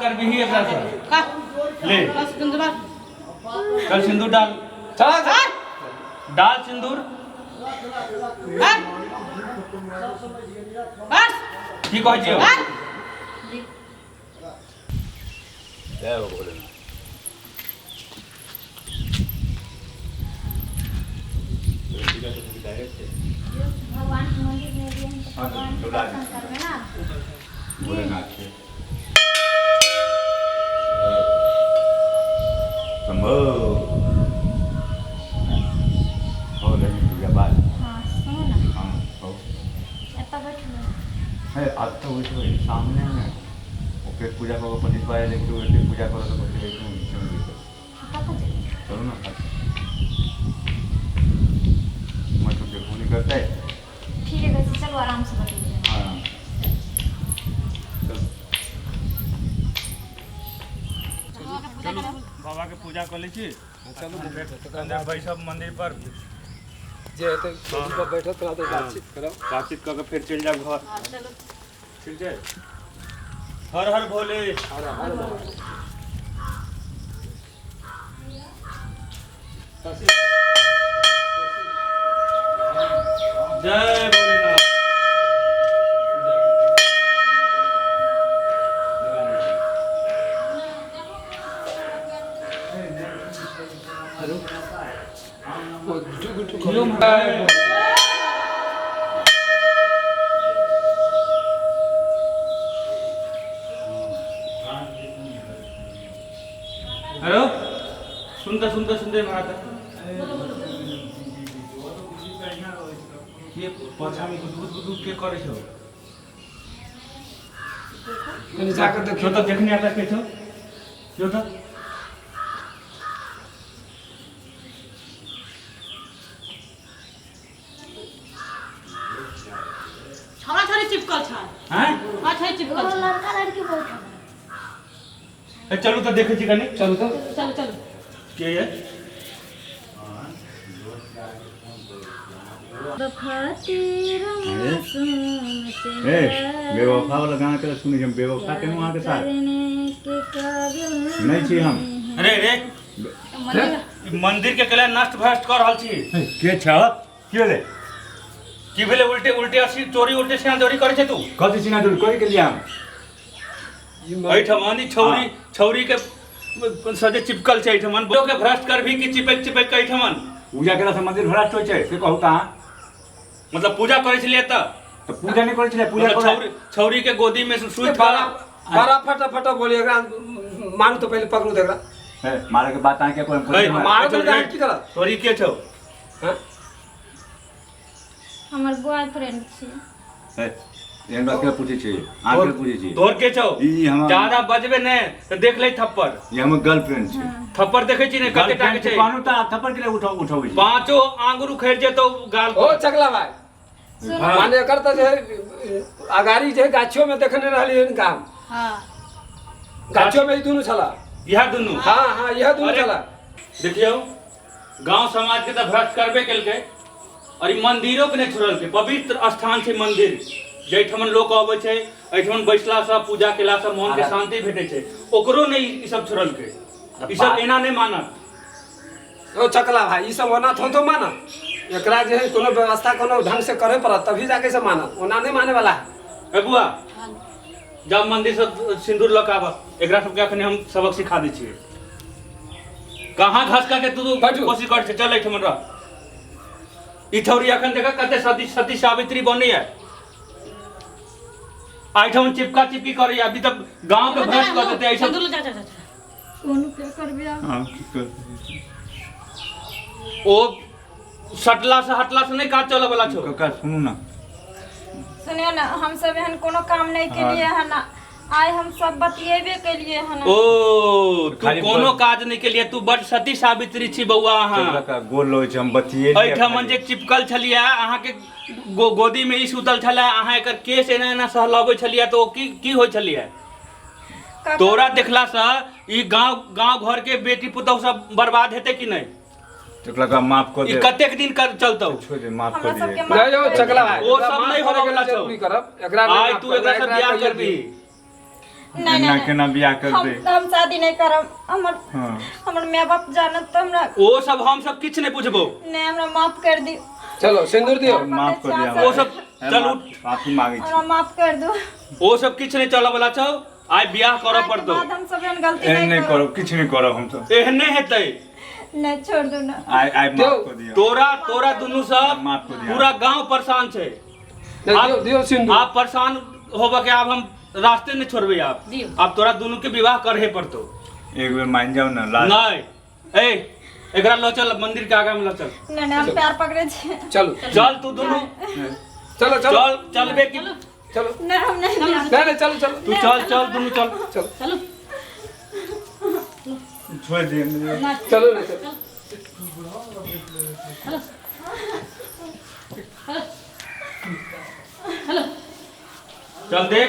कर भी ही एक का ले चल सिंदूर डाल चला डाल सिंदूर बस की कह छियो जय हो भोलेनाथ। भगवान के मंदिर में भी हम तो भगवान के दर्शन करबे ना भोलेनाथ के शंभो हो रही पूजा बात। हाँ सुनो ना हाँ हो एता बैठो है अब तो वही सामने में ओके पूजा करो पंडित भाई लेके तो वैसे पूजा करो तो बच्चे क्यों पता चल चलो ना मैं तो देखो नहीं करता है। ठीक है वैसे चलो आराम से बैठो हाँ बाबा के पूजा कर ली छी चलो अंदर बैठब मंदिर पर जे हेतै मंदिर पर बैठो तोरा तो बातचीत करब बातचीत करके फिर चल जाब घर ठीक है हर हर भोले जय भोलेनाथ वो जुग क्यों हेलो सुनते महाराज ये पछा में गुद के करे छो कनी जाकर क्यों देखियो तो देखने आता के छो क्यों तो छोरा छोरी चिपकल छ हैं हां छै चिपकल वो छ लड़का लड़की बैठो ए चलो तो देखे छी कनी चलो तो चलो चलो के ये ए बेवफा वाला गाना के सुनी हम बेवफा के वहां के साथ नहीं छी हम अरे रे मंदिर के कला नष्ट भ्रष्ट कर रहल छी के छ के ले की भेले उल्टे उल्टे असि चोरी उल्टे से चोरी करे छे तू कथि सिना दूर कोई के लिया ऐठमानी छौरी के सजे चिपकल छै ऐठमन बोलो के भ्रष्ट कर भी कि चिपक के ऐठमन पूजा केला से मंदिर भ्रष्ट होय छै से कहू कहां मतलब पूजा करे छलिए त तो पूजा नहीं करे छले पूजा करे छौरी के गोदी में सुई बारा फटा बोली एकरा मांग तो पहले पकड़ू देखरा है मारे के बात आके कोई मार तो जान की करत तोरी के छौ हां हमर बॉयफ्रेंड छी है एहन बात के पूछे छी आके पूछे छी तोर के छौ ई हम ज्यादा बजबे ने तो देख ले थप्पड़ ये हम गर्लफ्रेंड छी थप्पड़ देखे छी ने कते टाके छै कानू ता थप्पड़ के लिए उठाओ पांचो आंगुर उखड़ जेतो गाल ओ चकला भाई माने करता जे अगारी जे गाछियों में देखने रहली हन काम हां गाछियों में ई दुनु छला यह दुनु हां यह दुनु अरे, छला देखियो गांव समाज के तो भ्रष्ट करबे केलके और ई मंदिरों के नहीं छोड़ल के पवित्र स्थान छै मंदिर जैठमन लोग आबै छै ऐठमन बैसला से पूजा केला से मन के शांति भेटै छै ओकरो नहीं ई सब छोड़ल के ई सब एना नहीं मानत ओ चकला भाई ई सब होना थो माना एकरा जे है कोनो व्यवस्था कोनो ढंग से करे पड़त तभी जाके से माना ओना नहीं माने वाला है ए बुआ जब मंदिर से सिंदूर लकावा एकरा सब के अखने हम सबक सिखा दै छियै कहां घसका के तू बैठू। कोशिश कर छै चल ऐठमन रह ई छौरी अखन देखा कते सती सावित्री बनै है आइठम चिपका चिपकी करे अभी तक गांव के भ्रष्ट कर देते ऐसा चंदुल जा सोनू पे करबे हां की कर ओ सटला से हटला से नहीं काज चले वाला छो का सुनू ना सुनियो ना हम सब एहन कोनो काम नहीं के लिए है ना आइ हम सब बतिएबे के लिए है ना ओ तू कोनो काज नहीं के लिए तू बड़ सती सावित्री छी बउआ हां का गोल लोय छै हम बतिए ऐठमन जे चिपकल छलिया अहाँ के गोदी में ई सुतल छला अहाँ एकर केस एना एना सहलाबै छलिया तो की होय छलिया तोरा देखला से ई गांव घर के बेटी पुतौ सब बर्बाद हेते कि नहीं चकला का माफ कर दे ई कतेक दिन कर चलतौ छोड़ दे माफ कर हमरा दे सबके ले जाओ चकला भाई ओ सब नहीं होबे वाला छौ नहीं करब एकरा आइ तू एकरा से बियाह करबी नहीं, ना नहीं, केना बियाह कर दे हम शादी नहीं करब हमर हाँ हमर माय बाप जानत तो हमरा ओ सब हम सब किछ नहीं बुझबो। नहीं हमरा माफ कर दी, चलो सिंदूर दियो। माफ कर दिया वो सब चल उठ। माफी मांगे छी हमरा माफ कर दो। ओ सब किछ नहीं चलऽ वाला छौ। आइ बियाह करऽ आज के पड़तौ। बाद हम सब एहन गलती एहन नहीं नहीं करो करब। किछ नहीं करो हम सब एहने हेतै। नहीं छोड़ दो ना। आई माफ कर दिया तोरा दुनू सब माफ कर दिया पूरा गांव परेशान छै। दियो दियो सिंदूर। आप परेशान होबे के अब हम रास्ते नहीं छोड़बे। आप अब तोरा दुनू के विवाह करहे पड़तो। एक बेर मान जाओ ना लास्ट नहीं ए एकरा लो चल मंदिर के आगे में लो चल। नहीं नहीं हम प्यार पकड़े छे। चलो चल तू दुनू चलो चलो चल चलबे की चलो नहीं हम नहीं नहीं चलो चलो तू चल दुनू चल। चलो छोड़ दिए चलो ना चलो। चल देख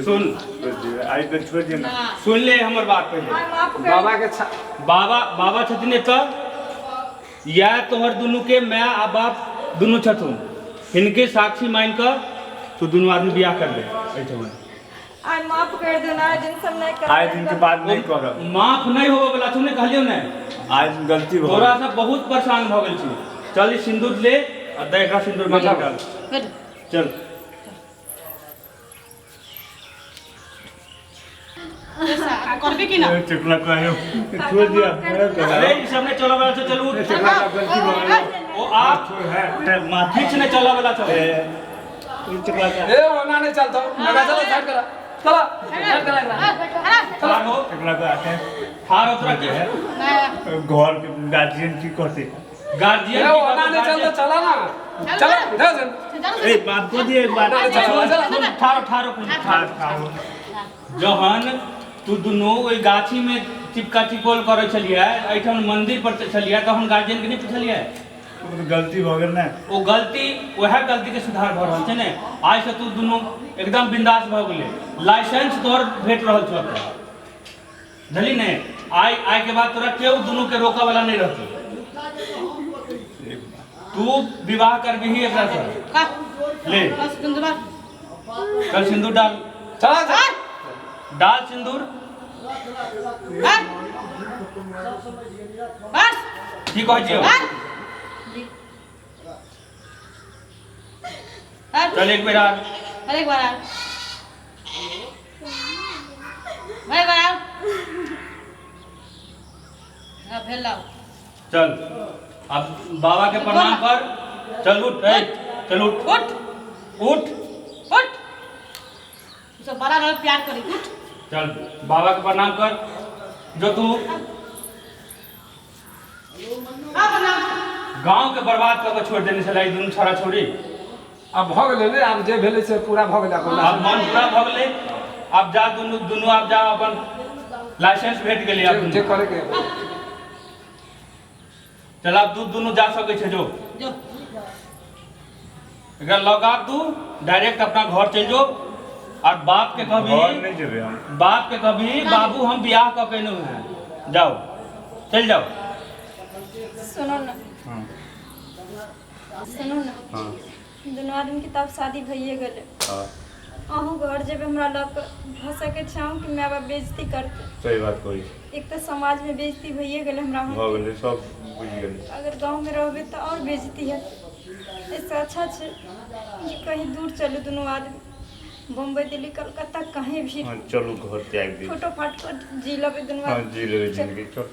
सुन आई बेर छोड़ दिए ना सुन ले हमर बात पहले। माफ कर बाबा के बाबा छथिन एतऽ या तोहर दुनू के माय आ बाप दुनू छथुन। हिनके साक्षी मान कर तू दुनू आदमी बियाह कर ले एहिठमन। आज माफ कर दो ना, दिन सब नहीं कर। आज दिन के बाद नहीं करब माफ नहीं होबे वाला तूने कहलियो नहीं। आज गलती हो तोरा से बहुत परेशान भ गेल छी। चल ई सिंदूर ले आ दे एकरा सिंदूर में डाल। चल करबे की ना चकला कहियो छोड़ दिया अरे ई सब नहीं चला वाला छै। चल उठ। चकला का गलती हो गई ओ आप है माफी से नहीं चला वाला छै। चकला का ए ओना नहीं चलता लगा चलो साइड करा चलो साइड करा ठार हो चकला का है ठार उतरा के है घर के गार्जियन की कहते गार्जियन ए ओना नहीं चलता चला ना चलो दे दे ए बात को दिए एक बात चलो ठारो जहन तू दुनू ओइ गाछी में चिपका चिपोल करे छलियै एठम मंदिर पर छलियै तहन गार्जियन के नहीं पूछलियै। गलती हो गेल ना ओ गलती वह गलती के सुधार भ रहल छै ने। आज से तू दुनू एकदम बिंदास भ गेले। लाइसेंस तोहर भेट रहल छौ बुझली ने। आई के बाद तोरा केहू दुनू के रोका वाला नहीं रहतौ। तू विवाह करबिही एकरा से ले चल सिंदूर डाल। चलो डाल सिंदूर। बस की कहै छियै चल एक बेर आ अरे बार भाई बार अब भेल लाओ चल अब बाबा के प्रणाम कर। चल उठ ए चल उठ उठ उठ उठ सब बड़ा रह प्यार करी उठ चल बाबा के प्रणाम कर। जो तू गांव के बर्बाद कर के छोड़ देने छला ई दुनू छोरा छोरी। अब भ गेलै ने अब जे भेलै से पूरा भ गेलै अपन अब मन पूरा भ गेलै। अब जा दुनू अब जा अपन लाइसेंस भेट गेलै। अब जे दुनू करे के चल अब तू दुनू जा सकै छै। जो जो एकरा लगा तू डायरेक्ट अपना घर चल जो। और बाप के घर कभी नहीं जेबे हम बाप के कभी बाबू हम बियाह क के नहीं है। जाओ चल जाओ। सुनो ना हां सुनो ना हां दोनों आदमी की तब शादी भइए गेले। हां अहूँ घर जेबे हमरा लग भ सके छाऊं कि माय बाप बेइज्जती करते। सही बात कोई एक तो समाज में बेइज्जती भइए गेले हमरा भ वहाँ। गेलै सब बुझ गेलै अगर गांव में रहबे तो और बेइज्जती है। इससे अच्छा है कि कहीं दूर चलो दोनों आदमी बम्बई दिल्ली कलकत्ता कहीं भी हां चलो घर त्याग दी फोटो फाट कर जी लबे दोनों हां आदमी। जी ले जिंदगी चल